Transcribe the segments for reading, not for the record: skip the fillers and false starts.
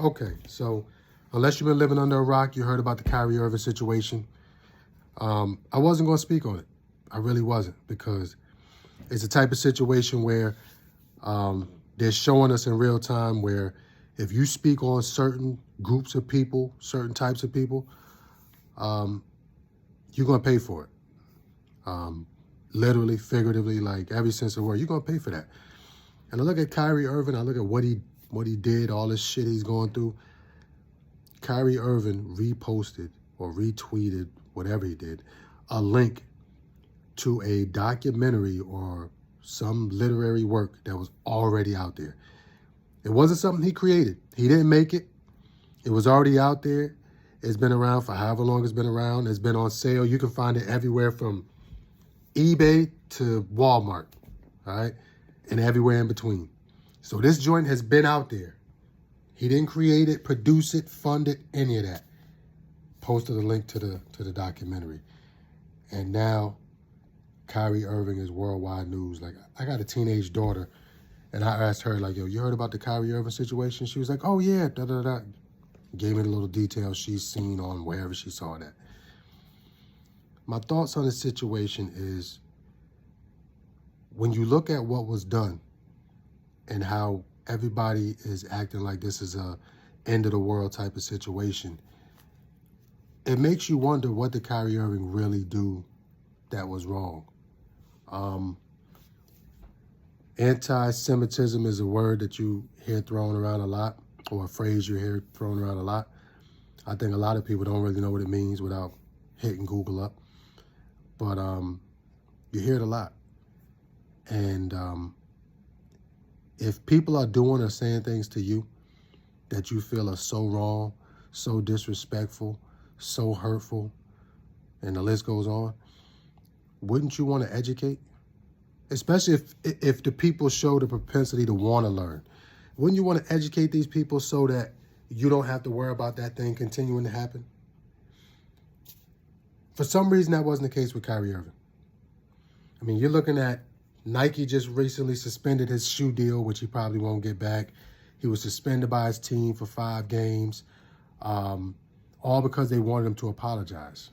Okay, so unless you've been living under a rock, you heard about the Kyrie Irving situation. I wasn't going to speak on it. I really wasn't, because it's the type of situation where they're showing us in real time where if you speak on certain groups of people, certain types of people, you're going to pay for it. Literally, figuratively, like every sense of the word, you're going to pay for that. And I look at Kyrie Irving, I look at what he did, all this shit he's going through. Kyrie Irving reposted or retweeted, whatever he did, a link to a documentary or some literary work that was already out there. It wasn't something he created. He didn't make it. It was already out there. It's been around for however long it's been around. It's been on sale. You can find it everywhere from eBay to Walmart, all right? And everywhere in between. So this joint has been out there. He didn't create it, produce it, fund it, any of that. Posted a link to the documentary. And now Kyrie Irving is worldwide news. Like, I got a teenage daughter, and I asked her, like, yo, you heard about the Kyrie Irving situation? She was like, oh, yeah, da-da-da. Gave me the little details she's seen on wherever she saw that. My thoughts on the situation is, when you look at what was done and how everybody is acting like this is a end of the world type of situation, it makes you wonder, what did Kyrie Irving really do that was wrong? Anti-Semitism is a word that you hear thrown around a lot, or a phrase you hear thrown around a lot. I think a lot of people don't really know what it means without hitting Google up. But you hear it a lot. And if people are doing or saying things to you that you feel are so wrong, so disrespectful, so hurtful, and the list goes on, wouldn't you want to educate? Especially if the people show the propensity to want to learn. Wouldn't you want to educate these people so that you don't have to worry about that thing continuing to happen? For some reason, that wasn't the case with Kyrie Irving. I mean, you're looking at Nike just recently suspended his shoe deal, which he probably won't get back. He was suspended by his team for 5 games, all because they wanted him to apologize.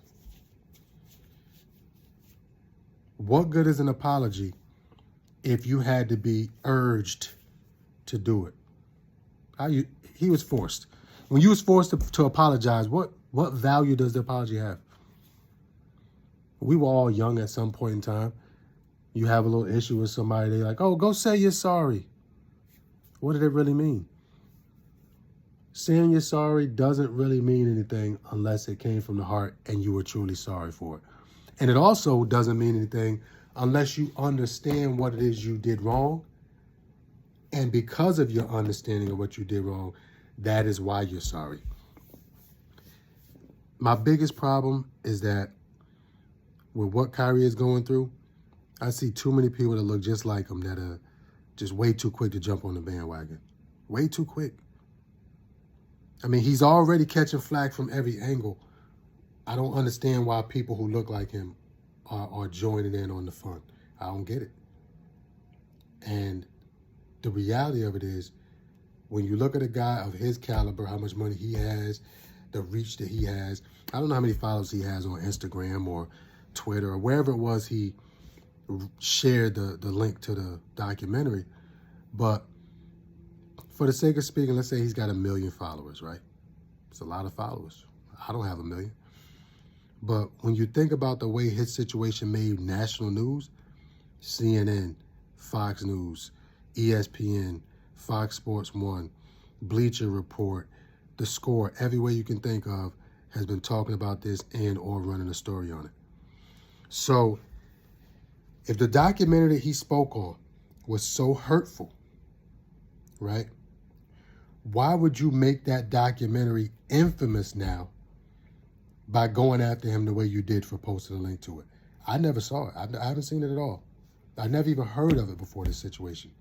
What good is an apology if you had to be urged to do it? He was forced. When you was forced to apologize, what value does the apology have? We were all young at some point in time. You have a little issue with somebody, they're like, oh, go say you're sorry. What did it really mean? Saying you're sorry doesn't really mean anything unless it came from the heart and you were truly sorry for it. And it also doesn't mean anything unless you understand what it is you did wrong. And because of your understanding of what you did wrong, that is why you're sorry. My biggest problem is that with what Kyrie is going through, I see too many people that look just like him that are just way too quick to jump on the bandwagon. Way too quick. I mean, he's already catching flack from every angle. I don't understand why people who look like him are joining in on the fun. I don't get it. And the reality of it is, when you look at a guy of his caliber, how much money he has, the reach that he has, I don't know how many followers he has on Instagram or Twitter or wherever it was he shared the link to the documentary. But for the sake of speaking, let's say he's got 1 million followers, right? It's a lot of followers. I don't have 1 million. But when you think about the way his situation made national news, CNN, Fox News, ESPN, Fox Sports 1, Bleacher Report, The Score, every way you can think of has been talking about this and or running a story on it. So if the documentary that he spoke on was so hurtful, right, why would you make that documentary infamous now by going after him the way you did for posting a link to it? I never saw it. I haven't seen it at all. I never even heard of it before this situation.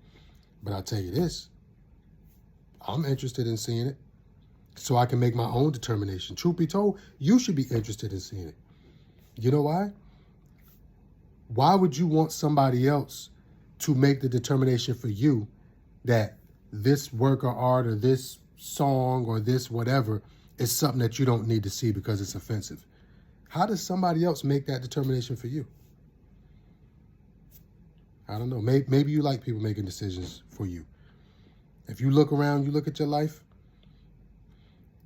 But I'll tell you this, I'm interested in seeing it so I can make my own determination. Truth be told, you should be interested in seeing it. You know why? Why would you want somebody else to make the determination for you that this work of art or this song or this whatever is something that you don't need to see because it's offensive. How does somebody else make that determination for you? I don't know. Maybe you like people making decisions for you. If you look around, you look at your life,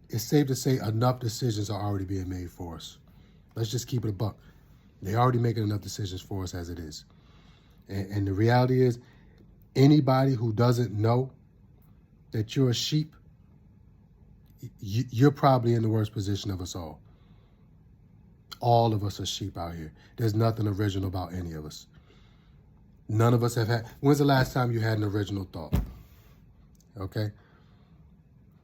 it's safe to say enough decisions are already being made for us. Let's just keep it a buck. They're already making enough decisions for us as it is. And the reality is, anybody who doesn't know that you're a sheep, you're probably in the worst position of us all. All of us are sheep out here. There's nothing original about any of us. None of us have had... When's the last time you had an original thought? Okay?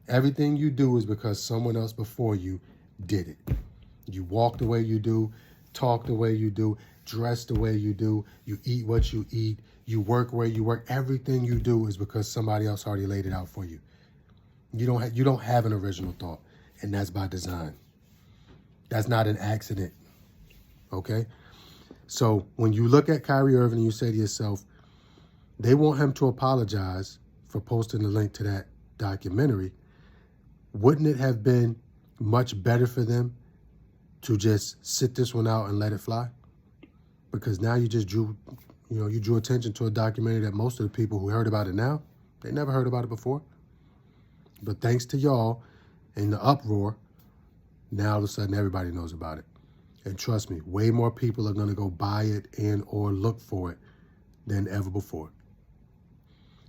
Everything you do is because someone else before you did it. You walk the way you do, talk the way you do, dress the way you do, you eat what you eat, you work where you work. Everything you do is because somebody else already laid it out for you. You don't have an original thought, and that's by design. That's not an accident, okay? So when you look at Kyrie Irving and you say to yourself, they want him to apologize for posting the link to that documentary, wouldn't it have been much better for them to just sit this one out and let it fly? Because now you just drew attention to a documentary that most of the people who heard about it now, they never heard about it before. But thanks to y'all and the uproar, now all of a sudden everybody knows about it. And trust me, way more people are going to go buy it and or look for it than ever before.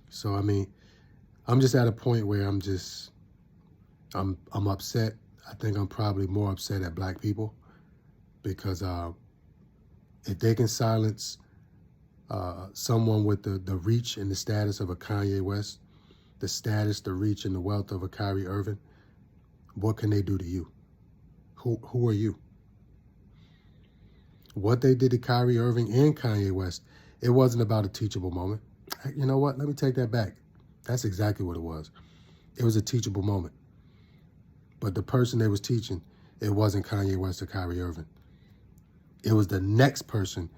So, I mean, I'm just at a point where I'm upset. I think I'm probably more upset at black people because if they can silence someone with the reach and the status of a Kanye West, the status, the reach, and the wealth of a Kyrie Irving, what can they do to you? Who are you? What they did to Kyrie Irving and Kanye West, it wasn't about a teachable moment. You know what? Let me take that back. That's exactly what it was. It was a teachable moment. But the person they was teaching, it wasn't Kanye West or Kyrie Irving. It was the next person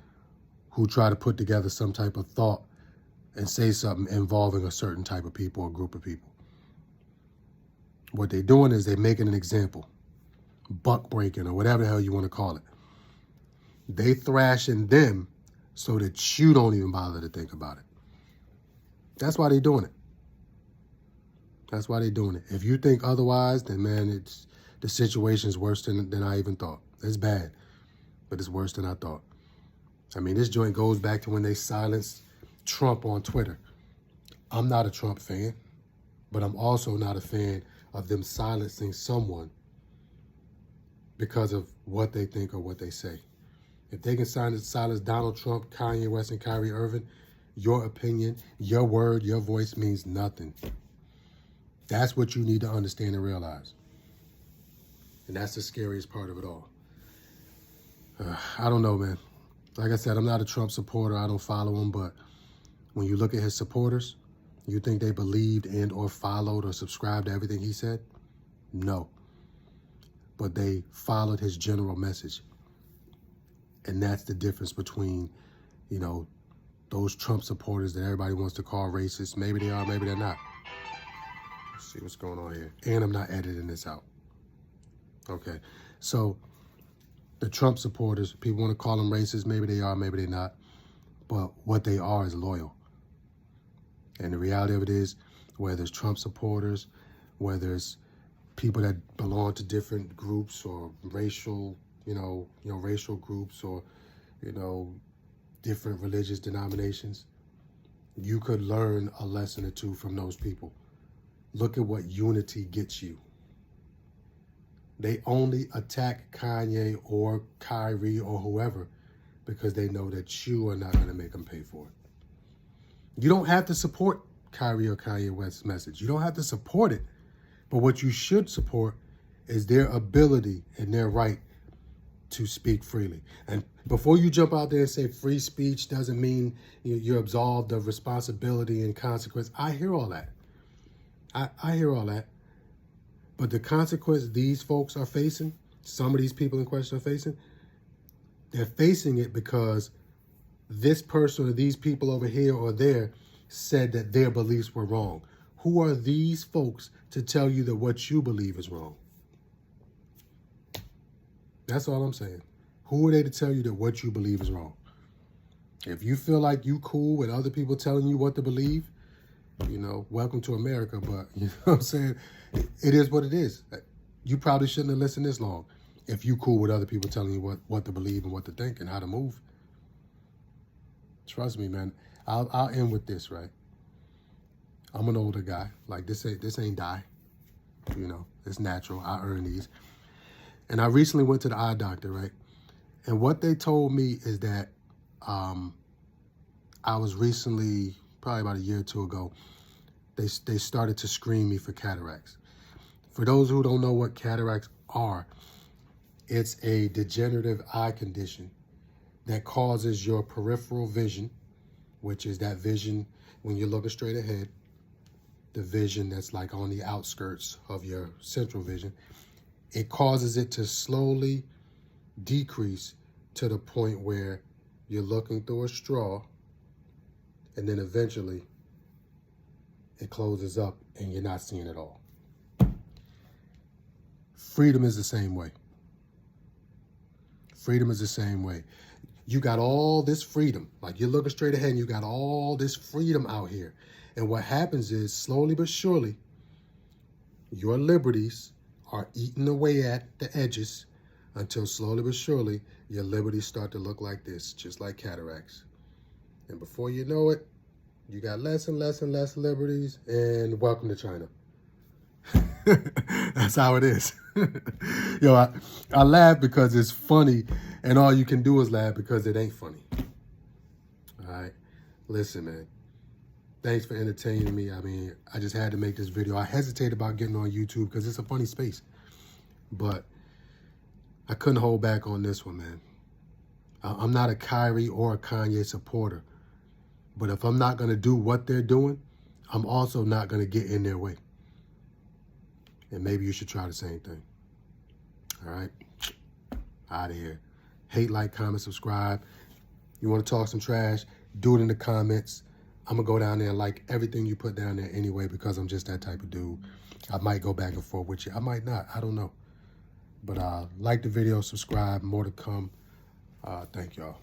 who tried to put together some type of thought and say something involving a certain type of people or group of people. What they're doing is they're making an example, buck breaking or whatever the hell you want to call it. They thrashing them so that you don't even bother to think about it. That's why they're doing it. That's why they're doing it. If you think otherwise, then man, the situation's worse than I even thought. It's bad, but it's worse than I thought. I mean, this joint goes back to when they silenced Trump on Twitter. I'm not a Trump fan, but I'm also not a fan of them silencing someone because of what they think or what they say. If they can silence Donald Trump, Kanye West, and Kyrie Irving, your opinion, your word, your voice means nothing. That's what you need to understand and realize. And that's the scariest part of it all. I don't know, man. Like I said, I'm not a Trump supporter. I don't follow him. But when you look at his supporters, you think they believed and or followed or subscribed to everything he said? No. But they followed his general message. And that's the difference between, those Trump supporters that everybody wants to call racist. Maybe they are, maybe they're not. Let's see what's going on here. And I'm not editing this out. Okay. So the Trump supporters, people want to call them racist. Maybe they are, maybe they're not. But what they are is loyal. And the reality of it is, whether it's Trump supporters, whether it's people that belong to different groups or racial, racial groups or, different religious denominations, you could learn a lesson or two from those people. Look at what unity gets you. They only attack Kanye or Kyrie or whoever because they know that you are not going to make them pay for it. You don't have to support Kyrie or Kanye West's message. You don't have to support it. But what you should support is their ability and their right to speak freely. And before you jump out there and say free speech doesn't mean you're absolved of responsibility and consequence, I hear all that. I hear all that. But the consequence these folks are facing, some of these people in question are facing, they're facing it because this person or these people over here or there said that their beliefs were wrong. Who are these folks to tell you that what you believe is wrong? That's all I'm saying. Who are they to tell you that what you believe is wrong? If you feel like you cool with other people telling you what to believe, you know, welcome to America. But you know what I'm saying? It is what it is. You probably shouldn't have listened this long if you cool with other people telling you what to believe and what to think and how to move. Trust me, man. I'll end with this, right? I'm an older guy. Like, this ain't die. You know, it's natural. I earn these. And I recently went to the eye doctor, right? And what they told me is that I was recently, probably about a year or two ago, they started to screen me for cataracts. For those who don't know what cataracts are, it's a degenerative eye condition that causes your peripheral vision, which is that vision when you're looking straight ahead, the vision that's like on the outskirts of your central vision. It causes it to slowly decrease to the point where you're looking through a straw, and then eventually it closes up and you're not seeing it all. Freedom is the same way. Freedom is the same way. You got all this freedom. Like, you're looking straight ahead and you got all this freedom out here. And what happens is, slowly but surely, your liberties are eaten away at the edges until slowly but surely your liberties start to look like this, just like cataracts. And before you know it, you got less and less and less liberties, and welcome to China. That's how it is. Yo, I laugh because it's funny, and all you can do is laugh because it ain't funny. All right? Listen, man. Thanks for entertaining me. I mean, I just had to make this video. I hesitate about getting on YouTube because it's a funny space. But I couldn't hold back on this one, man. I'm not a Kyrie or a Kanye supporter. But if I'm not going to do what they're doing, I'm also not going to get in their way. And maybe you should try the same thing. All right? Out of here. Hate, like, comment, subscribe. You want to talk some trash? Do it in the comments. I'm going to go down there and like everything you put down there anyway because I'm just that type of dude. I might go back and forth with you. I might not. I don't know. But like the video, subscribe. More to come. Thank y'all.